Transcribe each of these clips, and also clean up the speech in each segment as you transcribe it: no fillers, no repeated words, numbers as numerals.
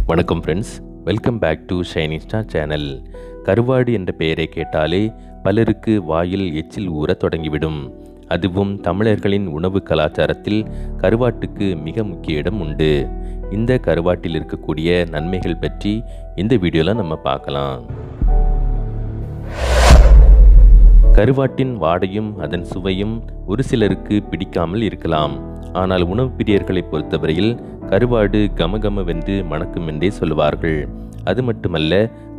வணக்கம் friends, welcome back to shining star channel. கருவாடு என்ற பெயரை கேட்டாலே பலருக்கு வாயில் எச்சில் ஊற தொடங்கிவிடும். அதுவும் தமிழர்களின் உணவு கலாச்சாரத்தில் கருவாட்டுக்கு மிக முக்கிய இடம் உண்டு. இந்த கருவாட்டில் இருக்கக்கூடிய நன்மைகள் பற்றி இந்த வீடியோவில் நம்ம பார்க்கலாம். கருவாட்டின் வாடையும் அதன் சுவையும் ஒரு சிலருக்கு பிடிக்காமல் இருக்கலாம். ஆனால் உணவு பிரியர்களை பொறுத்தவரையில் கருவாடு கமகமவென்று மணக்கும் என்றே சொல்வார்கள். அது மட்டுமல்ல,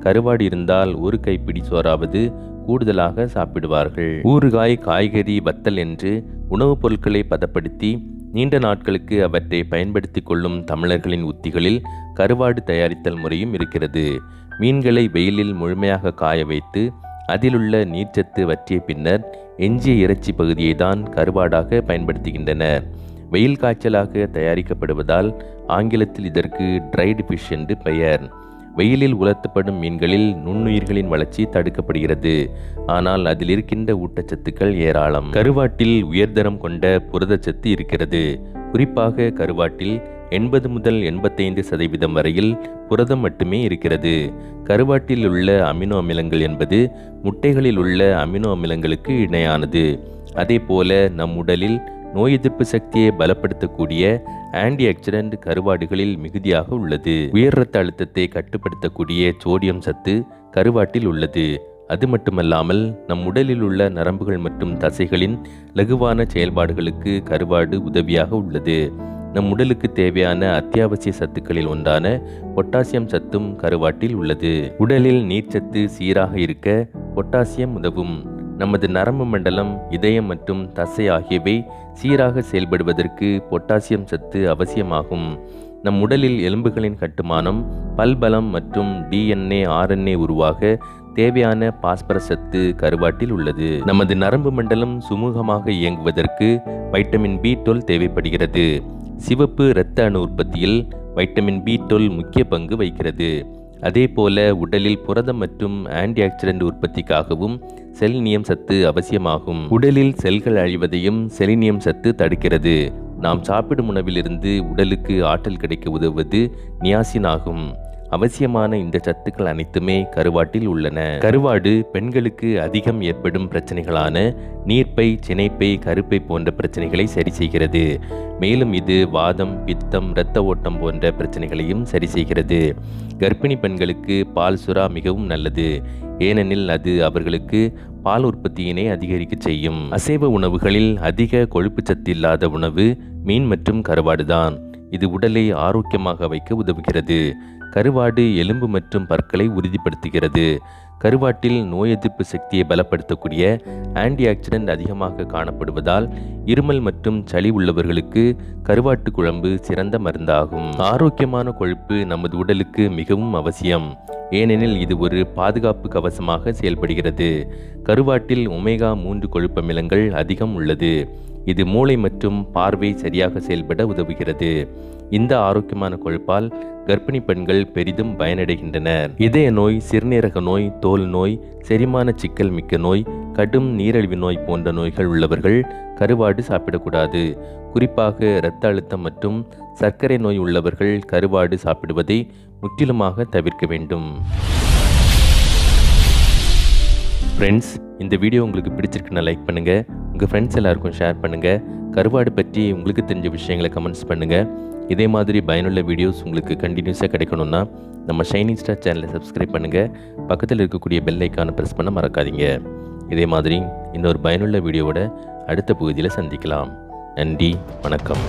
கருவாடு இருந்தால் ஒரு கைப்பிடி சோறாவது கூடுதலாக சாப்பிடுவார்கள். ஊறுகாய், காய்கறி, வத்தல் என்று உணவுப் பொருட்களை பதப்படுத்தி நீண்ட நாட்களுக்கு அவற்றை பயன்படுத்தி கொள்ளும் தமிழர்களின் உத்திகளில் கருவாடு தயாரித்தல் முறையும் இருக்கிறது. மீன்களை வெயிலில் முழுமையாக காய வைத்து அதிலுள்ள நீர்ச்சத்து வற்றிய பின்னர் எஞ்சிய இறைச்சி பகுதியை தான் கருவாடாக பயன்படுத்துகின்றனர். வெயில் காய்ச்சலாக தயாரிக்கப்படுவதால் ஆங்கிலத்தில் இதற்கு ட்ரைடு ஃபிஷ் என்று பெயர். வெயிலில் உலர்த்தப்படும் மீன்களில் நுண்ணுயிர்களின் வளர்ச்சி தடுக்கப்படுகிறது. ஆனால் அதில் இருக்கின்ற ஊட்டச்சத்துக்கள் ஏராளம். கருவாட்டில் உயர்தரம் கொண்ட புரதச்சத்து இருக்கிறது. குறிப்பாக கருவாட்டில் 80 முதல் 85% வரையில் புரதம் மட்டுமே இருக்கிறது. கருவாட்டில் உள்ள அமினோ அமிலங்கள் என்பது முட்டைகளில் உள்ள அமினோ அமிலங்களுக்கு இணையானது. அதே போல நம் உடலில் நோய் எதிர்ப்பு சக்தியை பலப்படுத்தக்கூடிய ஆன்டி ஆக்சிடென்ட் கருவாடுகளில் மிகுதியாக உள்ளது. உயர் இரத்த அழுத்தத்தை கட்டுப்படுத்தக்கூடிய சோடியம் சத்து கருவாட்டில் உள்ளது. அது மட்டுமல்லாமல் நம் உடலில் உள்ள நரம்புகள் மற்றும் தசைகளின் லகுவான செயல்பாடுகளுக்கு கருவாடு உதவியாக உள்ளது. நம் உடலுக்கு தேவையான அத்தியாவசிய சத்துக்களில் ஒன்றான பொட்டாசியம் சத்தும் கருவாட்டில் உள்ளது. உடலில் நீர்ச்சத்து சீராக இருக்க பொட்டாசியம் உதவும். நமது நரம்பு மண்டலம், இதயம் மற்றும் தசை ஆகியவை சீராக செயல்படுவதற்கு பொட்டாசியம் சத்து அவசியமாகும். நம் உடலில் எலும்புகளின் கட்டுமானம், பல்பலம் மற்றும் DNA, RNA உருவாக தேவையான பாஸ்பரஸ் சத்து கருவாட்டில் உள்ளது. நமது நரம்பு மண்டலம் சுமூகமாக இயங்குவதற்கு வைட்டமின் B12 தேவைப்படுகிறது. சிவப்பு இரத்த அணு உற்பத்தியில் வைட்டமின் B12 முக்கிய பங்கு வகிக்கிறது. அதே போல உடலில் புரதம் மற்றும் ஆன்டி ஆக்சிடென்ட் உற்பத்திக்காகவும் செலினியம் சத்து அவசியமாகும். உடலில் செல்கள் அழிவதையும் செலினியம் சத்து தடுக்கிறது. நாம் சாப்பிடும் உணவிலிருந்து உடலுக்கு ஆற்றல் கிடைக்க உதவுவது நியாசின் ஆகும். அவசியமான இந்த சத்துக்கள் அனைத்துமே கருவாட்டில் உள்ளன. கருவாடு பெண்களுக்கு அதிகம் ஏற்படும் பிரச்சனைகளான நீர்ப்பை, சினைப்பை, கருப்பை போன்ற பிரச்சனைகளை சரி செய்கிறது. மேலும் இது வாதம், பித்தம், இரத்த ஓட்டம் போன்ற பிரச்சனைகளையும் சரி செய்கிறது. கர்ப்பிணி பெண்களுக்கு பால் சுறா மிகவும் நல்லது. ஏனெனில் அது அவர்களுக்கு பால் உற்பத்தியினை அதிகரிக்க செய்யும். அசைவ உணவுகளில் அதிக கொழுப்பு சத்து இல்லாத உணவு மீன் மற்றும் கருவாடுதான். இது உடலை ஆரோக்கியமாக வைக்க உதவுகிறது. கருவாடு எலும்பு மற்றும் பற்களை உறுதிப்படுத்துகிறது. கருவாட்டில் நோய் எதிர்ப்பு சக்தியை பலப்படுத்தக்கூடிய ஆன்டி ஆக்சிடென்ட் அதிகமாக காணப்படுவதால் இருமல் மற்றும் சளி உள்ளவர்களுக்கு கருவாட்டு குழம்பு சிறந்த மருந்தாகும். ஆரோக்கியமான கொழுப்பு நமது உடலுக்கு மிகவும் அவசியம். ஏனெனில் இது ஒரு பாதுகாப்பு கவசமாக செயல்படுகிறது. கருவாட்டில் ஒமேகா 3 கொழுப்பமிலங்கள் அதிகம் உள்ளது. இது மூளை மற்றும் பார்வை சரியாக செயல்பட உதவுகிறது. இந்த ஆரோக்கியமான கொழுப்பால் கர்ப்பிணி பெண்கள் பெரிதும் பயனடைகின்றனர். இதய நோய், சிறுநீரக நோய், தோல் நோய், செரிமான சிக்கல் மிக்க நோய், கடும் நீரிழிவு நோய் போன்ற நோய்கள் உள்ளவர்கள் கருவாடு சாப்பிடக்கூடாது. குறிப்பாக இரத்த அழுத்தம் மற்றும் சர்க்கரை நோய் உள்ளவர்கள் கருவாடு சாப்பிடுவதை முற்றிலுமாக தவிர்க்க வேண்டும். ஃப்ரெண்ட்ஸ், இந்த வீடியோ உங்களுக்கு பிடிச்சிருக்குன்னா லைக் பண்ணுங்கள். உங்கள் ஃப்ரெண்ட்ஸ் எல்லாருக்கும் ஷேர் பண்ணுங்கள். கருவாடு பற்றி உங்களுக்கு தெரிஞ்ச விஷயங்களை கமெண்ட்ஸ் பண்ணுங்கள். இதே மாதிரி பயனுள்ள வீடியோஸ் உங்களுக்கு கண்டினியூஸாக கிடைக்கணும்னா நம்ம ஷைனிங் ஸ்டார் சேனலை சப்ஸ்கிரைப் பண்ணுங்கள். பக்கத்தில் இருக்கக்கூடிய பெல் ஐக்கானை ப்ரெஸ் பண்ண மறக்காதீங்க. இதே மாதிரி இன்னொரு பயனுள்ள வீடியோவோட அடுத்த பகுதியில் சந்திக்கலாம். நன்றி, வணக்கம்.